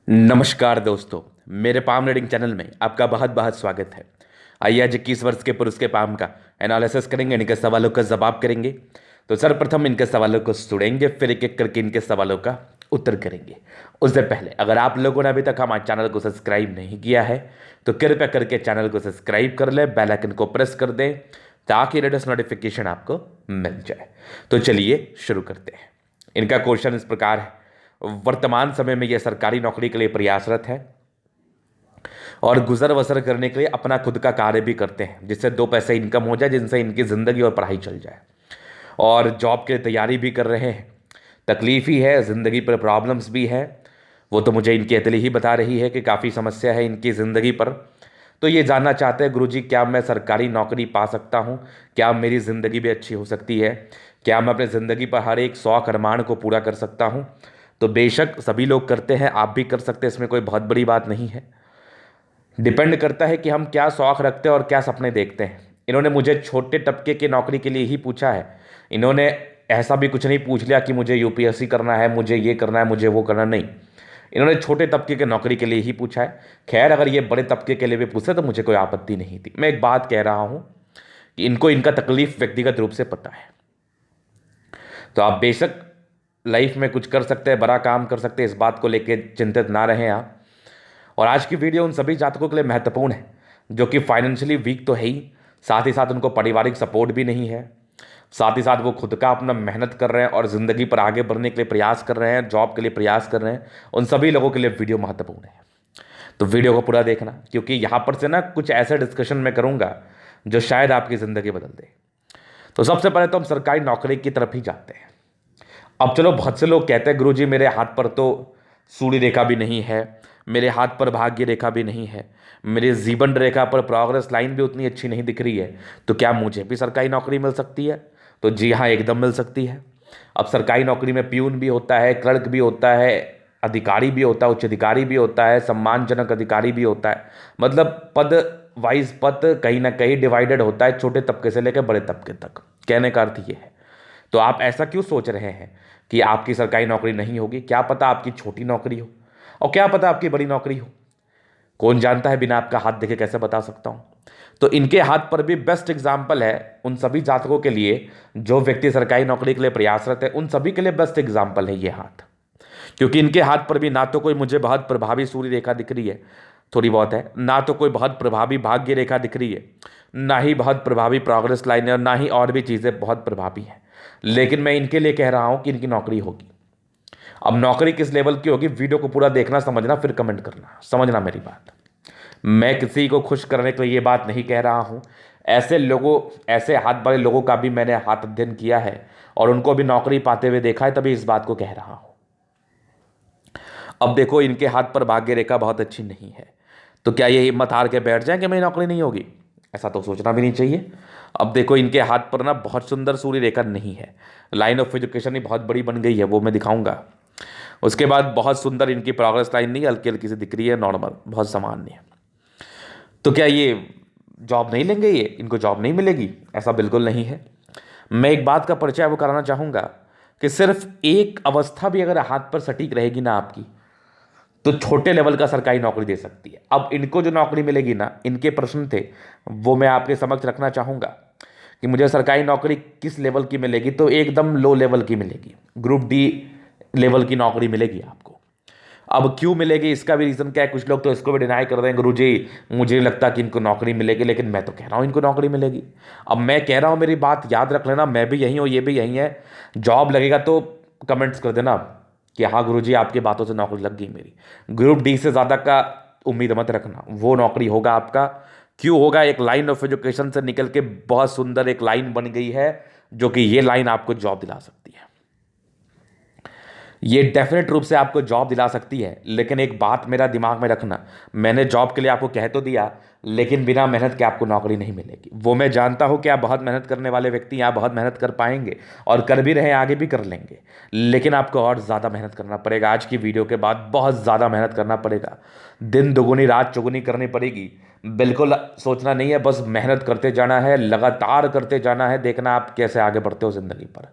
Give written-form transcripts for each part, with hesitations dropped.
नमस्कार दोस्तों, मेरे पाम रीडिंग चैनल में आपका बहुत बहुत स्वागत है। आइए आज 21 वर्ष के पुरुष के पाम का एनालिसिस करेंगे, इनके सवालों का जवाब करेंगे। तो सर्वप्रथम इनके सवालों को सुनेंगे, फिर एक एक करके इनके सवालों का उत्तर करेंगे। उससे पहले अगर आप लोगों ने अभी तक हमारे चैनल को सब्सक्राइब नहीं किया है तो कृपया करके चैनल को सब्सक्राइब कर ले, बेल आइकन को प्रेस कर दें ताकि लेटेस्ट नोटिफिकेशन आपको मिल जाए। तो चलिए शुरू करते हैं। इनका क्वेश्चन इस प्रकार है, वर्तमान समय में यह सरकारी नौकरी के लिए प्रयासरत है और गुजर बसर करने के लिए अपना खुद का कार्य भी करते हैं जिससे दो पैसे इनकम हो जाए, जिनसे इनकी ज़िंदगी और पढ़ाई चल जाए। और जॉब के लिए तैयारी भी कर रहे हैं। तकलीफ ही है, ज़िंदगी पर प्रॉब्लम्स भी है। वो तो मुझे इनकी अतली ही बता रही है कि काफ़ी समस्या है इनकी ज़िंदगी पर। तो ये जानना चाहते हैं, गुरुजी क्या मैं सरकारी नौकरी पा सकता हूँ? क्या मेरी ज़िंदगी भी अच्छी हो सकती है? क्या मैं अपनी ज़िंदगी पर हर एक शौक अरमान को पूरा कर सकता हूँ? तो बेशक सभी लोग करते हैं, आप भी कर सकते हैं, इसमें कोई बहुत बड़ी बात नहीं है। डिपेंड करता है कि हम क्या शौक रखते हैं और क्या सपने देखते हैं। इन्होंने मुझे छोटे तबके की नौकरी के लिए ही पूछा है। इन्होंने ऐसा भी कुछ नहीं पूछ लिया कि मुझे यूपीएससी करना है, मुझे ये करना है, मुझे वो करना नहीं। इन्होंने छोटे तबके के नौकरी के लिए ही पूछा है। खैर, अगर ये बड़े तबके के लिए भी पूछे तो मुझे कोई आपत्ति नहीं थी। मैं एक बात कह रहा हूँ कि इनको इनका तकलीफ व्यक्तिगत रूप से पता है। तो आप बेशक लाइफ में कुछ कर सकते हैं, बड़ा काम कर सकते हैं, इस बात को लेकर चिंतित ना रहें आप। और आज की वीडियो उन सभी जातकों के लिए महत्वपूर्ण है जो कि फाइनेंशियली वीक तो है ही, साथ ही साथ उनको पारिवारिक सपोर्ट भी नहीं है, साथ ही साथ वो खुद का अपना मेहनत कर रहे हैं और ज़िंदगी पर आगे बढ़ने के लिए प्रयास कर रहे हैं, जॉब के लिए प्रयास कर रहे हैं। उन सभी लोगों के लिए वीडियो महत्वपूर्ण है। तो वीडियो को पूरा देखना, क्योंकि यहाँ पर से ना कुछ ऐसे डिस्कशन मैं करूँगा जो शायद आपकी ज़िंदगी बदल दे। तो सबसे पहले तो हम सरकारी नौकरी की तरफ ही जाते हैं। अब चलो, बहुत से लोग कहते हैं गुरुजी मेरे हाथ पर तो सूर्य रेखा भी नहीं है, मेरे हाथ पर भाग्य रेखा भी नहीं है, मेरे जीवन रेखा पर प्रोग्रेस लाइन भी उतनी अच्छी नहीं दिख रही है, तो क्या मुझे भी सरकारी नौकरी मिल सकती है? तो जी हाँ, एकदम मिल सकती है। अब सरकारी नौकरी में प्यून भी होता है, क्लर्क भी होता है, अधिकारी भी होता है, उच्च अधिकारी भी होता है, सम्मानजनक अधिकारी भी होता है। मतलब पद वाइज पद कहीं ना कहीं डिवाइडेड होता है, छोटे तबके से लेकर बड़े तबके तक। कहने का अर्थ ये है। तो आप ऐसा क्यों सोच रहे हैं कि आपकी सरकारी नौकरी नहीं होगी? क्या पता आपकी छोटी नौकरी हो और क्या पता आपकी बड़ी नौकरी हो। कौन जानता है, बिना आपका हाथ देखे कैसे बता सकता हूं। तो इनके हाथ पर भी बेस्ट एग्जाम्पल है उन सभी जातकों के लिए जो व्यक्ति सरकारी नौकरी के लिए प्रयासरत है, उन सभी के लिए बेस्ट एग्जाम्पल है ये हाथ। क्योंकि इनके हाथ पर भी ना तो कोई मुझे बहुत प्रभावी सूर्य रेखा दिख रही है, थोड़ी बहुत है, ना तो कोई बहुत प्रभावी भाग्य रेखा दिख रही है, ना ही बहुत प्रभावी प्रोग्रेस लाइन है, और ना ही और भी चीज़ें बहुत प्रभावी हैं। लेकिन मैं इनके लिए कह रहा हूं कि इनकी नौकरी होगी। अब नौकरी किस लेवल की होगी, वीडियो को पूरा देखना, समझना, फिर कमेंट करना। समझना मेरी बात, मैं किसी को खुश करने के लिए ये बात नहीं कह रहा हूं। ऐसे लोगों, ऐसे हाथ वाले लोगों का भी मैंने हाथ अध्ययन किया है और उनको भी नौकरी पाते हुए देखा है, तभी इस बात को कह रहा हूं। अब देखो, इनके हाथ पर भाग्य रेखा बहुत अच्छी नहीं है, तो क्या ये हिम्मत हार के बैठ जाए कि मेरी नौकरी नहीं होगी? ऐसा तो सोचना भी नहीं चाहिए। अब देखो, इनके हाथ पर ना बहुत सुंदर सूर्य रेखा नहीं है, लाइन ऑफ एजुकेशन ही बहुत बड़ी बन गई है, वो मैं दिखाऊंगा। उसके बाद बहुत सुंदर इनकी प्रोग्रेस लाइन नहीं, हल्की हल्की सी दिख रही है, नॉर्मल, बहुत सामान्य है। तो क्या ये जॉब नहीं लेंगे? ये इनको जॉब नहीं मिलेगी? ऐसा बिल्कुल नहीं है। मैं एक बात का परिचय वो कराना चाहूँगा कि सिर्फ एक अवस्था भी अगर हाथ पर सटीक रहेगी ना आपकी, तो छोटे लेवल का सरकारी नौकरी दे सकती है। अब इनको जो नौकरी मिलेगी ना, इनके प्रश्न थे वो मैं आपके समक्ष रखना चाहूँगा कि मुझे सरकारी नौकरी किस लेवल की मिलेगी। तो एकदम लो लेवल की मिलेगी, ग्रुप डी लेवल की नौकरी मिलेगी आपको। अब क्यों मिलेगी, इसका भी रीज़न क्या है? कुछ लोग तो इसको भी डिनाई कर रहे हैं, गुरुजी मुझे नहीं लगता कि इनको नौकरी मिलेगी, लेकिन मैं तो कह रहा हूँ इनको नौकरी मिलेगी। अब मैं कह रहा हूँ, मेरी बात याद रख लेना, मैं भी यहीं हूँ, ये भी यहीं है। जॉब लगेगा तो कमेंट्स कर देना कि हाँ गुरुजी आपकी बातों से नौकरी लग गई मेरी। ग्रुप डी से ज़्यादा का उम्मीद मत रखना, वो नौकरी होगा आपका। क्यों होगा? एक लाइन ऑफ एजुकेशन से निकल के बहुत सुंदर एक लाइन बन गई है, जो कि ये लाइन आपको जॉब दिला सकती है। ये डेफिनेट रूप से आपको जॉब दिला सकती है। लेकिन एक बात मेरा दिमाग में रखना, मैंने जॉब के लिए आपको कह तो दिया, लेकिन बिना मेहनत के आपको नौकरी नहीं मिलेगी। वो मैं जानता हूं कि आप बहुत मेहनत करने वाले व्यक्ति हैं, आप बहुत मेहनत कर पाएंगे और कर भी रहे हैं, आगे भी कर लेंगे। लेकिन आपको और ज़्यादा मेहनत करना पड़ेगा। आज की वीडियो के बाद बहुत ज़्यादा मेहनत करना पड़ेगा, दिन दुगुनी रात चौगुनी करनी पड़ेगी। बिल्कुल सोचना नहीं है, बस मेहनत करते जाना है, लगातार करते जाना है, देखना आप कैसे आगे बढ़ते हो ज़िंदगी पर।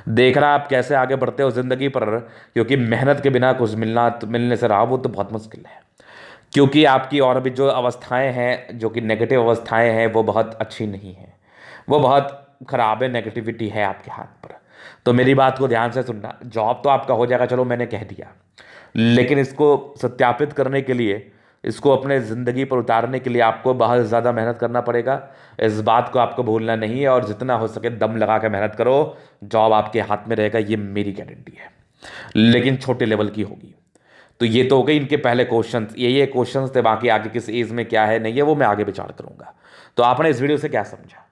देख रहा आप कैसे आगे बढ़ते हो ज़िंदगी पर, क्योंकि मेहनत के बिना कुछ मिलने से रहा वो तो बहुत मुश्किल है। क्योंकि आपकी और भी जो अवस्थाएं हैं, जो कि नेगेटिव अवस्थाएं हैं, वो बहुत अच्छी नहीं हैं, वो बहुत ख़राब है, नेगेटिविटी है आपके हाथ पर। तो मेरी बात को ध्यान से सुनना। जॉब तो आपका हो जाएगा, चलो मैंने कह दिया, लेकिन इसको सत्यापित करने के लिए, इसको अपने ज़िंदगी पर उतारने के लिए आपको बहुत ज़्यादा मेहनत करना पड़ेगा। इस बात को आपको भूलना नहीं है, और जितना हो सके दम लगा के मेहनत करो। जॉब आपके हाथ में रहेगा, ये मेरी गारंटी है, लेकिन छोटे लेवल की होगी। तो ये तो हो गई इनके पहले क्वेश्चंस, ये क्वेश्चंस थे। बाकी आगे किस एज में क्या है नहीं है वो मैं आगे विचार करूंगा। तो आपने इस वीडियो से क्या समझा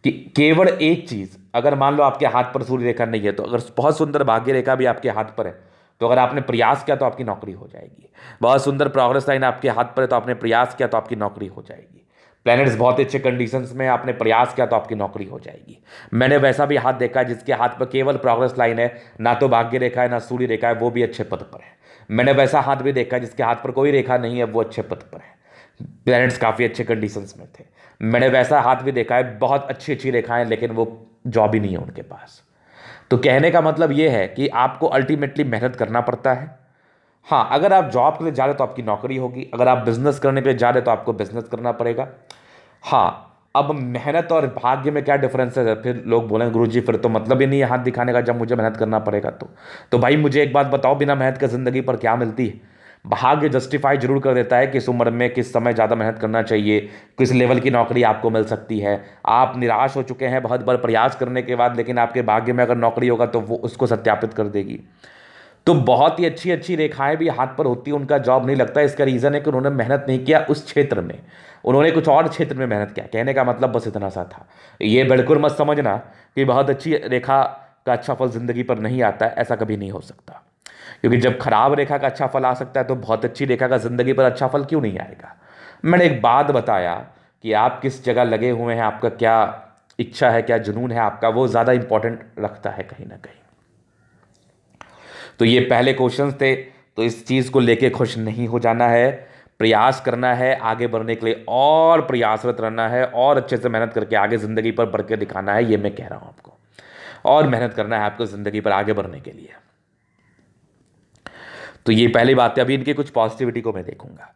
कि केवल एक चीज, अगर मान लो आपके हाथ पर सूर्य रेखा नहीं है, तो अगर बहुत सुंदर भाग्य रेखा भी आपके हाथ पर है, तो अगर आपने प्रयास किया तो आपकी नौकरी हो जाएगी। बहुत सुंदर प्रोग्रेस लाइन आपके हाथ पर है, तो आपने प्रयास किया तो आपकी नौकरी हो जाएगी। प्लैनेट्स बहुत अच्छे कंडीशंस में, आपने प्रयास किया तो आपकी नौकरी हो जाएगी। मैंने वैसा भी हाथ देखा है जिसके हाथ पर केवल प्रोग्रेस लाइन है, ना तो भाग्य रेखा है ना सूर्य रेखा है, वो भी अच्छे पद पर है। मैंने वैसा हाथ भी देखा है जिसके हाथ पर कोई रेखा नहीं है, वो अच्छे पद पर है, प्लैनेट्स काफ़ी अच्छे कंडीशंस में थे। मैंने वैसा हाथ भी देखा है बहुत अच्छी अच्छी रेखाएं, लेकिन वो जॉब ही नहीं है उनके पास। तो कहने का मतलब ये है कि आपको अल्टीमेटली मेहनत करना पड़ता है। हाँ, अगर आप जॉब के लिए जा रहे हो तो आपकी नौकरी होगी, अगर आप बिजनेस करने के लिए जा रहे हो तो आपको बिजनेस करना पड़ेगा। हाँ, अब मेहनत और भाग्य में क्या डिफरेंस है? फिर लोग बोलेंगे गुरुजी फिर तो मतलब ही नहीं है हाथ दिखाने का, जब मुझे मेहनत करना पड़ेगा तो भाई मुझे एक बात बताओ, बिना मेहनत के ज़िंदगी पर क्या मिलती है? भाग्य जस्टिफाई जरूर कर देता है किस उम्र में किस समय ज़्यादा मेहनत करना चाहिए, किस लेवल की नौकरी आपको मिल सकती है। आप निराश हो चुके हैं बहुत बार प्रयास करने के बाद, लेकिन आपके भाग्य में अगर नौकरी होगा तो वो उसको सत्यापित कर देगी। तो बहुत ही अच्छी अच्छी रेखाएं भी हाथ पर होती है, उनका जॉब नहीं लगता। इसका रीज़न है कि उन्होंने मेहनत नहीं किया उस क्षेत्र में, उन्होंने कुछ और क्षेत्र में मेहनत किया। कहने का मतलब बस इतना सा था। ये बिल्कुल मत समझना कि बहुत अच्छी रेखा का अच्छा फल जिंदगी पर नहीं आता है, ऐसा कभी नहीं हो सकता। क्योंकि जब खराब रेखा का अच्छा फल आ सकता है, तो बहुत अच्छी रेखा का जिंदगी पर अच्छा फल क्यों नहीं आएगा? मैंने एक बात बताया कि आप किस जगह लगे हुए हैं, आपका क्या इच्छा है, क्या जुनून है आपका, वो ज़्यादा इंपॉर्टेंट रखता है कहीं ना कहीं। तो ये पहले क्वेश्चंस थे, तो इस चीज़ को लेके खुश नहीं हो जाना है, प्रयास करना है आगे बढ़ने के लिए, और प्रयासरत रहना है, और अच्छे से मेहनत करके आगे ज़िंदगी पर बढ़ के दिखाना है, ये मैं कह रहा हूँ आपको। और मेहनत करना है आपको ज़िंदगी पर आगे बढ़ने के लिए। तो ये पहली बात है। अभी इनके कुछ पॉजिटिविटी को मैं देखूंगा।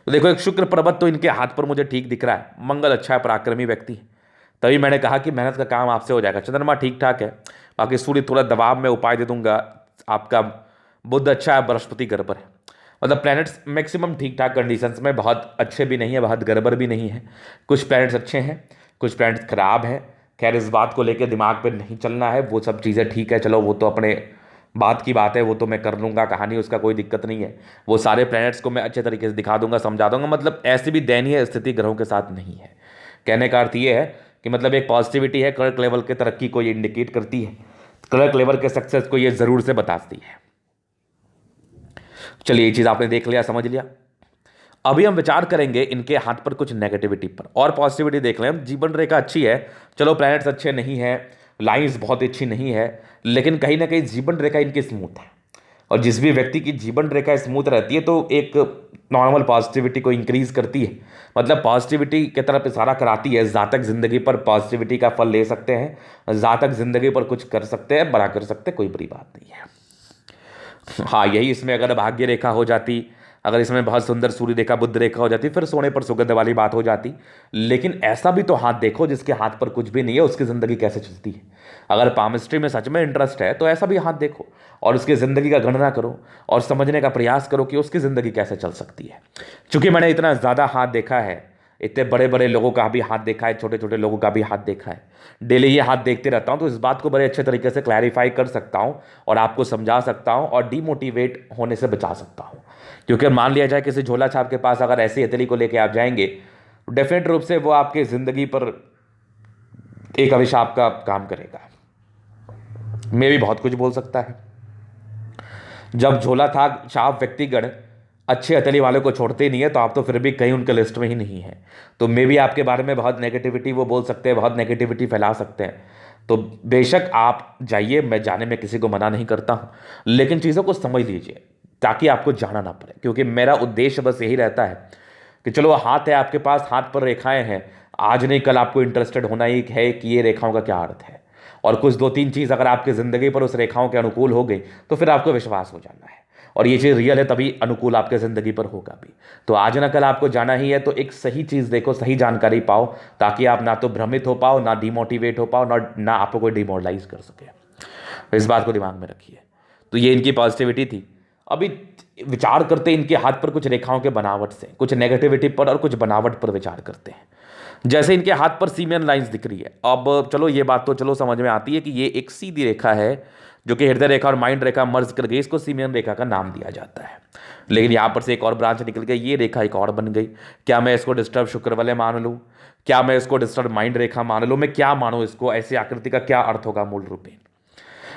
तो देखो, एक शुक्र पर्वत तो इनके हाथ पर मुझे ठीक दिख रहा है, मंगल अच्छा है, पराक्रमी व्यक्ति है, तभी मैंने कहा कि मेहनत का काम आपसे हो जाएगा। चंद्रमा ठीक ठाक है, बाकी सूर्य थोड़ा दबाव में उपाय दे दूंगा। आपका बुध अच्छा है, बृहस्पति गड़बड़ है। मतलब प्लैनेट्स मैक्सिमम ठीक ठाक कंडीशंस में, बहुत अच्छे भी नहीं है, बहुत गड़बड़ भी नहीं है। कुछ प्लैनेट्स अच्छे हैं, कुछ प्लैनेट्स खराब हैं। खैर, इस बात को लेकर दिमाग पे नहीं चलना है, वो सब चीज़ें ठीक है, चलो वो तो अपने बात की बात है, वो तो मैं कर लूँगा, कहानी उसका कोई दिक्कत नहीं है। वो सारे प्लैनेट्स को मैं अच्छे तरीके से दिखा दूंगा, समझा दूंगा। मतलब ऐसी भी दयनीय स्थिति ग्रहों के साथ नहीं है। कहने का अर्थ ये है कि मतलब एक पॉजिटिविटी है, क्लर्क लेवल के तरक्की को ये इंडिकेट करती है, क्लर्क लेवल के सक्सेस को ये ज़रूर से बताती है। चलिए, ये चीज़ आपने देख लिया, समझ लिया। अभी हम विचार करेंगे इनके हाथ पर कुछ नेगेटिविटी पर, और पॉजिटिविटी देख लें हम। जीवन रेखा अच्छी है, चलो प्लैनेट्स अच्छे नहीं है, लाइंस बहुत अच्छी नहीं है, लेकिन कहीं ना कहीं जीवन रेखा इनकी स्मूथ है। और जिस भी व्यक्ति की जीवन रेखा स्मूथ रहती है, तो एक नॉर्मल पॉजिटिविटी को इंक्रीज करती है, मतलब पॉजिटिविटी की तरफ इशारा कराती है। जातक जिंदगी पर पॉजिटिविटी का फल ले सकते हैं, जातक जिंदगी पर कुछ कर सकते हैं, बड़ा कर सकते हैं, कोई बड़ी बात नहीं है। हाँ, यही इसमें अगर भाग्य रेखा हो जाती, अगर इसमें बहुत सुंदर सूर्य रेखा बुध रेखा हो जाती, फिर सोने पर सुगंध वाली बात हो जाती। लेकिन ऐसा भी तो हाथ देखो जिसके हाथ पर कुछ भी नहीं है, उसकी ज़िंदगी कैसे चलती है। अगर पामिस्ट्री में सच में इंटरेस्ट है तो ऐसा भी हाथ देखो, और उसकी ज़िंदगी का गणना करो, और समझने का प्रयास करो कि उसकी ज़िंदगी कैसे चल सकती है। चूंकि मैंने इतना ज़्यादा हाथ देखा है, इतने बड़े बड़े लोगों का भी हाथ देखा है, छोटे छोटे लोगों का भी हाथ देखा है, डेली ये हाथ देखते रहता हूँ, तो इस बात को बड़े अच्छे तरीके से क्लैरिफाई कर सकता हूँ, और आपको समझा सकता हूँ, और डीमोटिवेट होने से बचा सकता हूँ। क्योंकि मान लिया जाए किसी झोला छाप के पास अगर ऐसी हथेली को लेकर आप जाएंगे, डेफिनेट रूप से वो आपकी ज़िंदगी पर एक अभिशाप का काम करेगा। मैं भी बहुत कुछ बोल सकता है। जब झोला था छाप व्यक्तिगण अच्छे हथेली वाले को छोड़ते ही नहीं है, तो आप तो फिर भी कहीं उनके लिस्ट में ही नहीं है। तो मे भी आपके बारे में बहुत नेगेटिविटी वो बोल सकते हैं, बहुत नेगेटिविटी फैला सकते हैं। तो बेशक आप जाइए, मैं जाने में किसी को मना नहीं करता हूँ, लेकिन चीज़ों को समझ लीजिए ताकि आपको जाना ना पड़े। क्योंकि मेरा उद्देश्य बस यही रहता है कि चलो हाथ है आपके पास, हाथ पर रेखाएं हैं, आज नहीं कल आपको इंटरेस्टेड होना ही है कि ये रेखाओं का क्या अर्थ है। और कुछ 2-3 चीज़ अगर आपकी ज़िंदगी पर उस रेखाओं के अनुकूल हो गई तो फिर आपको विश्वास हो जाना है, और ये चीज़ रियल है तभी अनुकूल आपके ज़िंदगी पर होगा भी। तो आज ना कल आपको जाना ही है, तो एक सही चीज़ देखो, सही जानकारी पाओ, ताकि आप ना तो भ्रमित हो पाओ, ना डिमोटिवेट हो पाओ, ना आपको कोई डिमोरलाइज कर सके। तो इस बात को दिमाग में रखिए। तो ये इनकी पॉजिटिविटी थी। अभी विचार करते हैं इनके हाथ पर कुछ रेखाओं के बनावट से, कुछ नेगेटिविटी पर और कुछ बनावट पर विचार करते हैं। जैसे इनके हाथ पर सीमेन लाइंस दिख रही है। अब चलो ये बात तो चलो समझ में आती है कि ये एक सीधी रेखा है जो कि हृदय रेखा और माइंड रेखा मर्ज करके इसको सीमेन रेखा का नाम दिया जाता है। लेकिन यहाँ पर से एक और ब्रांच निकल गई, ये रेखा एक और बन गई। क्या मैं इसको डिस्टर्ब शुक्र वाले मान लूँ? क्या मैं इसको डिस्टर्ब माइंड रेखा मान लूँ? मैं क्या मानूँ इसको? ऐसी आकृति का क्या अर्थ होगा मूल रूप में?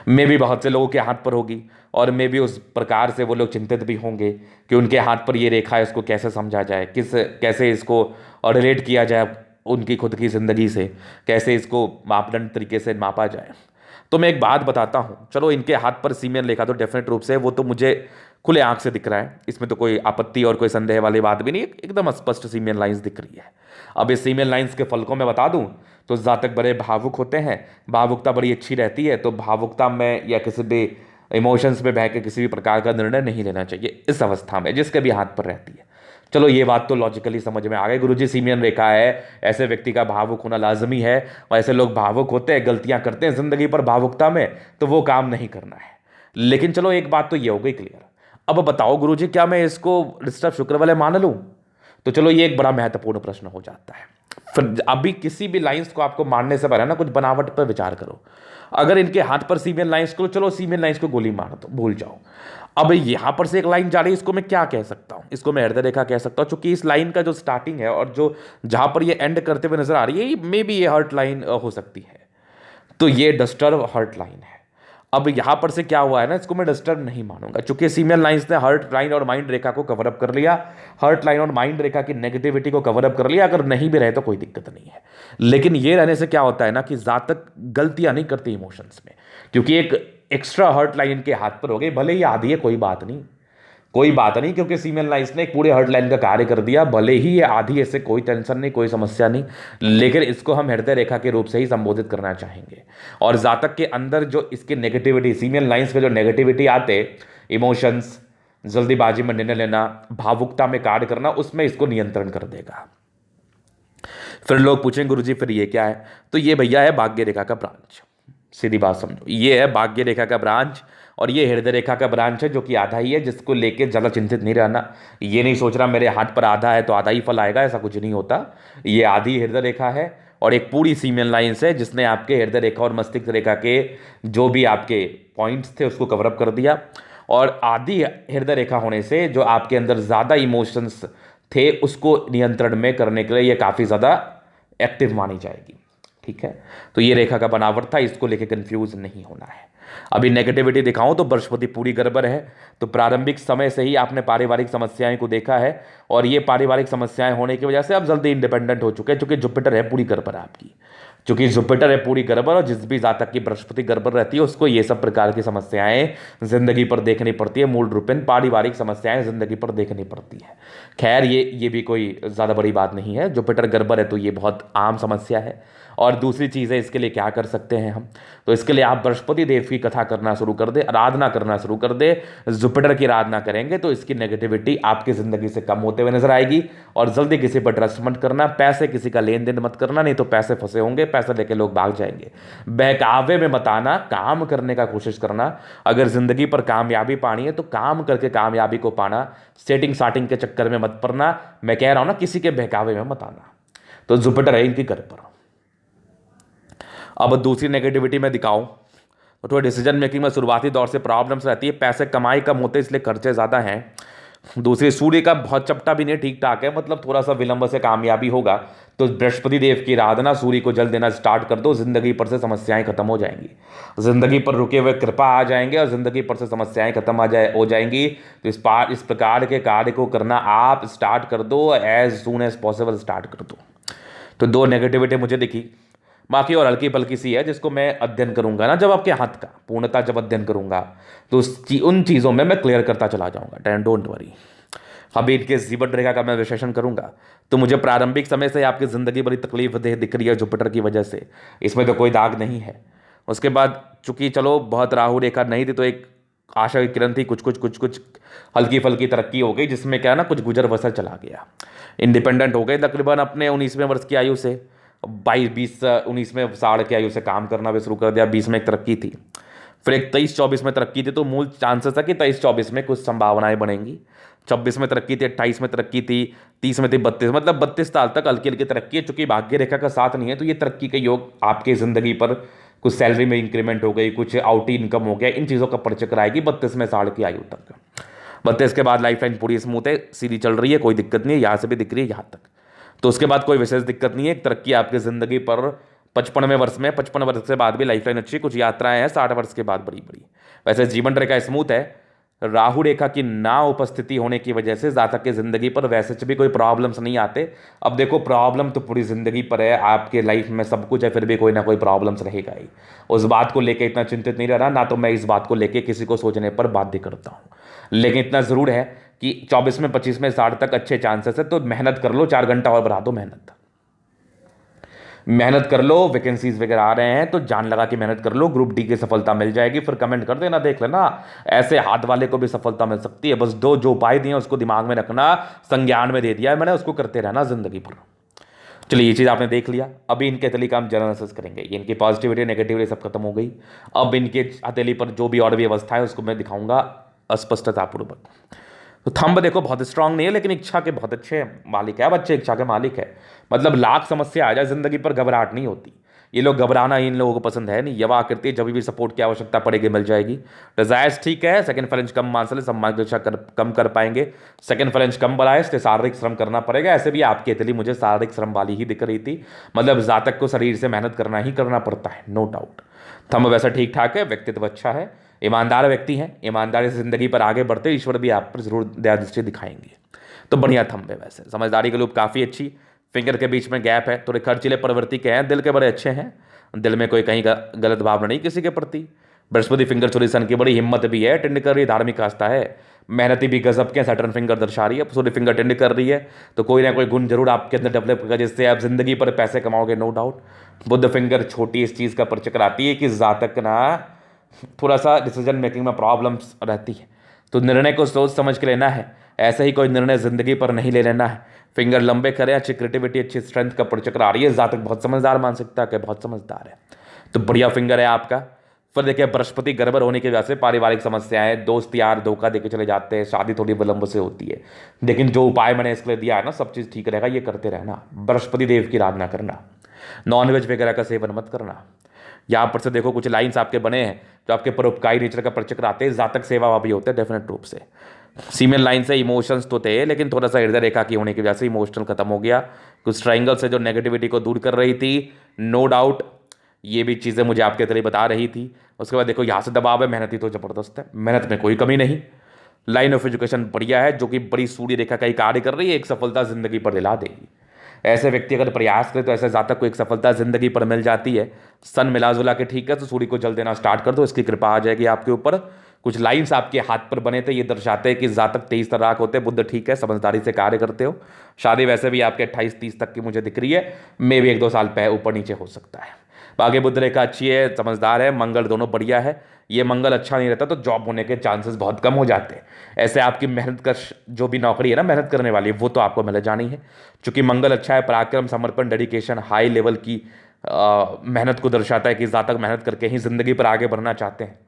मे भी बहुत से लोगों के हाथ पर होगी, और मे भी उस प्रकार से वो लोग चिंतित भी होंगे कि उनके हाथ पर ये रेखा है, इसको कैसे समझा जाए, कैसे इसको रिलेट किया जाए उनकी खुद की ज़िंदगी से, कैसे इसको मापदंड तरीके से मापा जाए। तो मैं एक बात बताता हूँ, चलो इनके हाथ पर सीमेन रेखा तो डेफिनेट रूप से वो तो मुझे खुले आंख से दिख रहा है, इसमें तो कोई आपत्ति और कोई संदेह वाली बात भी नहीं, एकदम स्पष्ट सीमेन लाइंस दिख रही है। अब इस सीमेन लाइंस के फल को मैं बता दूं तो जातक बड़े भावुक होते हैं, भावुकता बड़ी अच्छी रहती है, तो भावुकता में या किसी भी इमोशंस में बह के किसी भी प्रकार का निर्णय नहीं लेना चाहिए इस अवस्था में, जिसके भी हाथ पर रहती है। चलो ये बात तो लॉजिकली समझ में आ गई, गुरुजी सीमियन रेखा है, ऐसे व्यक्ति का भावुक होना लाजमी है, और ऐसे लोग भावुक होते हैं, गलतियां करते हैं जिंदगी पर भावुकता में, तो वो काम नहीं करना है। लेकिन चलो एक बात तो ये हो गई क्लियर। अब बताओ गुरुजी, क्या मैं इसको डिस्टर्ब शुक्र वाले मान लूं? तो चलो ये एक बड़ा महत्वपूर्ण प्रश्न हो जाता है। फिर अभी किसी भी लाइंस को आपको मानने से पहले ना कुछ बनावट पर विचार करो। अगर इनके हाथ पर सीमेन लाइंस को, चलो सीमेन लाइंस को गोली मार दो, भूल जाओ। अब यहां पर से एक लाइन जा रही है, इसको मैं क्या कह सकता हूं? इसको मैं हृदय रेखा कह सकता हूं, क्योंकि इस लाइन का जो स्टार्टिंग है और जो जहां पर ये एंड करते हुए नजर आ रही है, मे बी ये हर्ट लाइन हो सकती है। तो ये डिस्टर्ब हर्ट लाइन है। अब यहां पर से क्या हुआ है ना, इसको मैं डिस्टर्ब नहीं मानूंगा, क्योंकि सीमेन लाइंस ने हर्ट लाइन और माइंड रेखा को कवर अप कर लिया, हर्ट लाइन और माइंड रेखा की नेगेटिविटी को कवर अप कर लिया। अगर नहीं भी रहे तो कोई दिक्कत नहीं है, लेकिन ये रहने से क्या होता है ना कि जातक गलतियां नहीं करती इमोशंस में, क्योंकि एक एक्स्ट्रा हर्ट लाइन इनके हाथ पर हो गई, भले ही आधी है, कोई बात नहीं, कोई बात नहीं, क्योंकि सीमेन लाइंस ने एक पूरे हर्ट लाइन का कार्य कर दिया, भले ही ये आधी, ऐसे कोई टेंशन नहीं, कोई समस्या नहीं, लेकिन इसको हम हृदय रेखा के रूप से ही संबोधित करना चाहेंगे। और जातक के अंदर जो इसकी नेगेटिविटी, सीमेन लाइंस के जो नेगेटिविटी आते, इमोशंस, जल्दीबाजी में निर्णय लेना, भावुकता में कार्य करना, उसमें इसको नियंत्रण कर देगा। फिर लोग पूछेंगे गुरुजी फिर ये क्या है? तो ये भैया है भाग्य रेखा का ब्रांच। सीधी बात समझो, ये है भाग्य रेखा का ब्रांच, और ये हृदय रेखा का ब्रांच है, जो कि आधा ही है, जिसको लेके ज़्यादा चिंतित नहीं रहना। ये नहीं सोच रहा मेरे हाथ पर आधा है तो आधा ही फल आएगा, ऐसा कुछ नहीं होता। ये आधी हृदय रेखा है और एक पूरी सीमेन लाइंस है, जिसने आपके हृदय रेखा और मस्तिष्क रेखा के जो भी आपके पॉइंट्स थे उसको कवर अप कर दिया। और आधी हृदय रेखा होने से जो आपके अंदर ज़्यादा इमोशंस थे उसको नियंत्रण में करने के लिए ये काफ़ी ज़्यादा एक्टिव मानी जाएगी। ठीक है, तो ये रेखा का बनावट था, इसको लेके कंफ्यूज नहीं होना है। अभी नेगेटिविटी दिखाऊं तो बृहस्पति पूरी गड़बड़ है, तो प्रारंभिक समय से ही आपने पारिवारिक समस्याएं को देखा है, और ये पारिवारिक समस्याएं होने की वजह से आप जल्दी इंडिपेंडेंट हो चुके हैं, क्योंकि जुपिटर है पूरी गड़बड़ आपकी, क्योंकि जुपिटर है पूरी गड़बड़, और जिस भी जातक की बृहस्पति गड़बड़ रहती है उसको ये सब प्रकार की समस्याएं जिंदगी पर देखनी पड़ती है, मूल रूप में पारिवारिक समस्याएं जिंदगी पर देखनी पड़ती है। खैर ये भी कोई ज़्यादा बड़ी बात नहीं है, जुपिटर गड़बड़ है तो ये बहुत आम समस्या है। और दूसरी चीज़ है, इसके लिए क्या कर सकते हैं हम? तो इसके लिए आप बृहस्पति देव की कथा करना शुरू कर दे, आराधना करना शुरू कर दे। जुपिटर की आराधना करेंगे तो इसकी नेगेटिविटी आपकी ज़िंदगी से कम होते हुए नजर आएगी। और जल्दी किसी पर ट्रस्ट मत करना, पैसे किसी का लेन देन मत करना, नहीं तो पैसे फंसे होंगे, पैसे लेके लोग भाग जाएंगे। बहकावे में मत आना, काम करने का कोशिश करना। अगर ज़िंदगी पर कामयाबी पानी है तो काम करके कामयाबी को पाना, सेटिंग साटिंग के चक्कर में मत पड़ना। मैं कह रहा हूं ना, किसी के बहकावे में मत आना। तो जुपिटर है इनकी घर पर। अब दूसरी नेगेटिविटी में दिखाऊं तो थोड़ा डिसीजन मेकिंग में शुरुआती दौर से प्रॉब्लम्स रहती है, पैसे कमाई कम होते इसलिए खर्चे ज़्यादा हैं। दूसरी, सूर्य का बहुत चपटा भी नहीं, ठीक ठाक है, मतलब थोड़ा सा विलंब से कामयाबी होगा। तो बृहस्पति देव की आराधना, सूर्य को जल देना स्टार्ट कर दो, जिंदगी पर से समस्याएं खत्म हो जाएंगी, जिंदगी पर रुके हुए कृपा आ जाएंगे, और जिंदगी पर से समस्याएं खत्म हो जाएंगी। तो इस प्रकार के कार्य को करना आप स्टार्ट कर दो, as soon as possible start कर दो। तो दो नेगेटिविटी मुझे दिखी, बाकी और हल्की पल्की सी है, जिसको मैं अध्ययन करूंगा ना जब आपके हाथ का पूर्णता जब अध्ययन करूंगा तो उन चीज़ों में मैं क्लियर करता चला जाऊंगा, डोंट वरी। अभी इनके जीवन रेखा का मैं विश्लेषण करूंगा तो मुझे प्रारंभिक समय से आपकी ज़िंदगी बड़ी तकलीफ देह दिख रही है जुपिटर की वजह से, इसमें तो कोई दाग नहीं है। उसके बाद चूंकि चलो बहुत राहु रेखा नहीं थी तो एक आशा की किरण थी, कुछ हल्की फल्की तरक्की हो गई, जिसमें क्या है ना कुछ गुजर बसर चला गया। इंडिपेंडेंट हो गए तकरीबन अपने 19वें वर्ष की आयु से। 19वें साल की आयु से काम करना भी शुरू कर दिया। 20 में एक तरक्की थी, फिर एक 23-24 में तरक्की थी, तो मूल चांसेस था कि 23-24 में कुछ संभावनाएं बनेंगी। 26 में तरक्की थी, 28 में तरक्की थी, 30 में थी, 32 मतलब 32 साल तक हल्की हल्की तरक्की है। चूंकि भाग्य रेखा का साथ नहीं है तो ये तरक्की के योग आपके जिंदगी पर, कुछ सैलरी में इंक्रीमेंट हो गई, कुछ आउटी इनकम हो गया, इन चीज़ों का परिचक्र आएगी 32वें साल की आयु तक। 32 के बाद लाइफ लाइन पूरी स्मूथ है, सीधी चल रही है, कोई दिक्कत नहीं है, यहाँ से भी दिख रही है यहाँ तक, तो उसके बाद कोई विशेष दिक्कत नहीं है। एक तरक्की आपकी जिंदगी पर 55वें वर्ष में, 55 वर्ष के बाद भी लाइफ लाइन अच्छी, कुछ यात्राएं हैं 60 वर्ष के बाद बड़ी बड़ी। वैसे जीवन रेखा स्मूथ है। राहु रेखा की ना उपस्थिति होने की वजह से जातक की जिंदगी पर वैसे भी कोई प्रॉब्लम्स नहीं आते। अब देखो प्रॉब्लम तो पूरी जिंदगी पर है, आपके लाइफ में सब कुछ है, फिर भी कोई ना कोई प्रॉब्लम्स रहेगा ही। उस बात को लेकर इतना चिंतित नहीं रहना, ना तो मैं इस बात को लेकर किसी को सोचने पर बाध्य करता हूँ। लेकिन इतना जरूर है कि 24 में, 25 में, 60 तक अच्छे चांसेस है, तो मेहनत कर लो, 4 घंटा और बढ़ा दो, मेहनत कर लो। वैकेंसीज वगैरह आ रहे हैं तो जान लगा के मेहनत कर लो, ग्रुप डी की सफलता मिल जाएगी। फिर कमेंट कर देना, देख लेना, ऐसे हाथ वाले को भी सफलता मिल सकती है। बस दो जो उपाय दिए उसको दिमाग में रखना, संज्ञान में दे दिया है मैंने, उसको करते रहना जिंदगी भर। चलिए ये चीज़ आपने देख लिया। अभी इनके हथेली का हम जनरल एनालिसिस करेंगे। ये इनकी पॉजिटिविटी नेगेटिविटी सब खत्म हो गई। अब इनके हथेली पर जो भी और भी अवस्था है उसको मैं दिखाऊंगा अस्पष्टतापूर्वक। तो थंब देखो बहुत स्ट्रांग नहीं है, लेकिन इच्छा के बहुत अच्छे मालिक है। अब अच्छे इच्छा के मालिक है, मतलब लाख समस्या आ जाए जिंदगी पर घबराहट नहीं होती। ये लोग घबराना इन लोगों को पसंद है नहीं। यवा आकृति जब भी सपोर्ट की आवश्यकता पड़ेगी मिल जाएगी। डिजायर्स ठीक है, सेकंड फ्रेंच कम मान से सम्मान की इच्छा कम कर पाएंगे। सेकंड फ्रेंच कम बढ़ाए, इसलिए शारीरिक श्रम करना पड़ेगा। ऐसे भी आपकी इतनी मुझे शारीरिक श्रम वाली ही दिख रही थी, मतलब जातक को शरीर से मेहनत करना ही करना पड़ता है, नो डाउट। थंब वैसा ठीक ठाक है, व्यक्तित्व अच्छा है, ईमानदार व्यक्ति हैं, ईमानदारी से जिंदगी पर आगे बढ़ते ईश्वर भी आप पर जरूर दया दृष्टि दिखाएंगे। तो बढ़िया थंब है। वैसे समझदारी के लूप काफ़ी अच्छी, फिंगर के बीच में गैप है, थोड़े खर्चीले प्रवृत्ति के हैं, दिल के बड़े अच्छे हैं, दिल में कोई कहीं का गलत भावना नहीं किसी के प्रति। बृहस्पति फिंगर चोरी सन की बड़ी हिम्मत भी है, टिंड कर रही धार्मिक आस्था है, मेहनती भी गजब के। सैटर्न फिंगर दर्शा रही है, सूर्य फिंगर टिंड कर रही है, तो कोई ना कोई गुण जरूर आपके अंदर डेवलप होगा जिससे आप जिंदगी पर पैसे कमाओगे, नो डाउट। बुद्ध फिंगर छोटी इस चीज़ का परिचय आती है कि जातक ना थोड़ा सा डिसीजन मेकिंग में प्रॉब्लम्स रहती है, तो निर्णय को सोच समझ के लेना है। ऐसे ही कोई निर्णय जिंदगी पर नहीं ले लेना है। फिंगर लंबे करें, अच्छी क्रिएटिविटी अच्छी स्ट्रेंथ का परिचय आ रही है। जातक बहुत समझदार, मानसिकता के बहुत समझदार है, तो बढ़िया फिंगर है आपका। फिर देखिए बृहस्पति गड़बड़ होने की वजह से पारिवारिक समस्याएं, दोस्त यार धोखा देके चले जाते हैं, शादी थोड़ी विलंब से होती है। लेकिन जो उपाय मैंने इसके लिए दिया है ना, सब चीज़ ठीक रहेगा, ये करते रहना। बृहस्पति देव की आराधना करना, नॉनवेज वगैरह का सेवन मत करना। यहाँ पर से देखो कुछ लाइंस आपके बने हैं जो आपके परोपकारी नेचर का परिचय कराते हैं। जातक सेवा भी होते हैं डेफिनेट रूप से। सीमेन लाइन से इमोशंस तो थे, लेकिन थोड़ा सा हृदय रेखा की होने की वजह से इमोशनल खत्म हो गया। कुछ ट्राइंगल से जो नेगेटिविटी को दूर कर रही थी, नो डाउट ये भी चीज़ें मुझे आपके तरह बता रही थी। उसके बाद देखो यहाँ से दबाव है, मेहनती तो जबरदस्त है, मेहनत में कोई कमी नहीं। लाइन ऑफ एजुकेशन बढ़िया है, जो कि बड़ी सूर्य रेखा का ही कार्य कर रही है, एक सफलता जिंदगी पर दिला देगी। ऐसे व्यक्ति अगर प्रयास करे तो ऐसे जातक को एक सफलता जिंदगी पर मिल जाती है। सन मिला जुला के ठीक है, तो सूर्य को जल देना स्टार्ट कर दो, इसकी कृपा आ जाएगी आपके ऊपर। कुछ लाइंस आपके हाथ पर बने थे, ये दर्शाते हैं कि जातक 23 तलाक होते हैं। बुद्ध ठीक है, समझदारी से कार्य करते हो। शादी वैसे भी आपके 28-30 तक की मुझे दिख रही है, मे भी 1-2 साल पहले ऊपर नीचे हो सकता है। आगे बुद्ध रेखा अच्छी है, समझदार है, मंगल दोनों बढ़िया है। ये मंगल अच्छा नहीं रहता तो जॉब होने के चांसेस बहुत कम हो जाते हैं। ऐसे आपकी मेहनत का जो भी नौकरी है ना, मेहनत करने वाली, वो तो आपको मिल जानी है। चूंकि मंगल अच्छा है, पराक्रम, समर्पण, डेडिकेशन, हाई लेवल की मेहनत को दर्शाता है कि जातक मेहनत करके ही जिंदगी पर आगे बढ़ना चाहते हैं।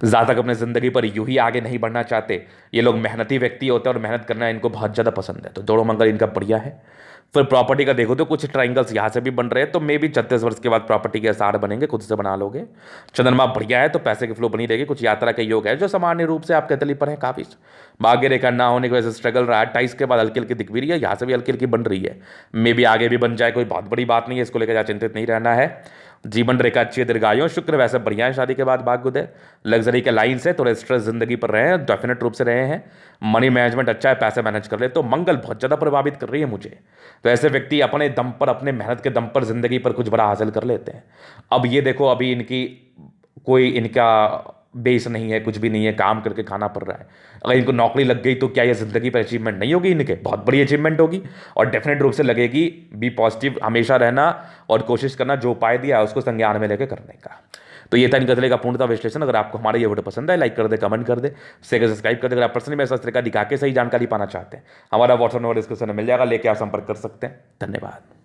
जातक अपने जिंदगी पर यूं ही आगे नहीं बढ़ना चाहते। ये लोग मेहनती व्यक्ति होते हैं और मेहनत करना इनको बहुत ज़्यादा पसंद है, तो जोड़ो मंगल इनका बढ़िया है। फिर प्रॉपर्टी का देखो तो कुछ ट्राइंगल्स यहाँ से भी बन रहे हैं, तो मे भी 36 वर्ष के बाद प्रॉपर्टी के आसार बनेंगे, खुद से बना लोगे। चंद्रमा बढ़िया है, तो पैसे की फ्लो बनी रहेगी। कुछ यात्रा के योग है जो सामान्य रूप से आपके तली पर है काफ़ी। भाग्य रेखा ना होने की वजह से स्ट्रगल रहा है। 28 के बाद हल्की हल्की दिख भी रही है, यहाँ से भी हल्की हल्की बन रही है, मे भी आगे भी बन जाए, कोई बहुत बड़ी बात नहीं है, इसको लेकर चिंतित नहीं रहना है। जीवन रेखा अच्छी है, दीर्घायु, शुक्र वैसे बढ़िया है, शादी के बाद भाग्य उदय, लग्जरी के लाइन से थोड़े स्ट्रेस जिंदगी पर रहे हैं, डेफिनेट रूप से रहे हैं। मनी मैनेजमेंट अच्छा है, पैसे मैनेज कर ले, तो मंगल बहुत ज़्यादा प्रभावित कर रही है मुझे। तो ऐसे व्यक्ति अपने दम पर, अपने मेहनत के दम पर जिंदगी पर कुछ बड़ा हासिल कर लेते हैं। अब ये देखो, अभी इनकी कोई इनका बेस नहीं है, कुछ भी नहीं है, काम करके खाना पड़ रहा है। अगर इनको नौकरी लग गई तो क्या ये ज़िंदगी पर अचीवमेंट नहीं होगी इनके? बहुत बड़ी अचीवमेंट होगी और डेफिनेट रूप से लगेगी। बी पॉजिटिव हमेशा रहना और कोशिश करना, जो उपाय दिया है उसको संज्ञान में लेकर करने का। तो ये था इनका का पूर्णता विश्लेषण। अगर आपको हमारा ये वीडियो पसंद है, लाइक कर दे, कमेंट कर दे, शेयर सब्सक्राइब कर दे। अगर आप पर्सनली मेरे साथ इस तरह का दिखा के सही जानकारी पाना चाहते हैं, हमारा व्हाट्सएप नंबर डिस्क्रिप्शन में मिल जाएगा, लेके आप संपर्क कर सकते हैं। धन्यवाद।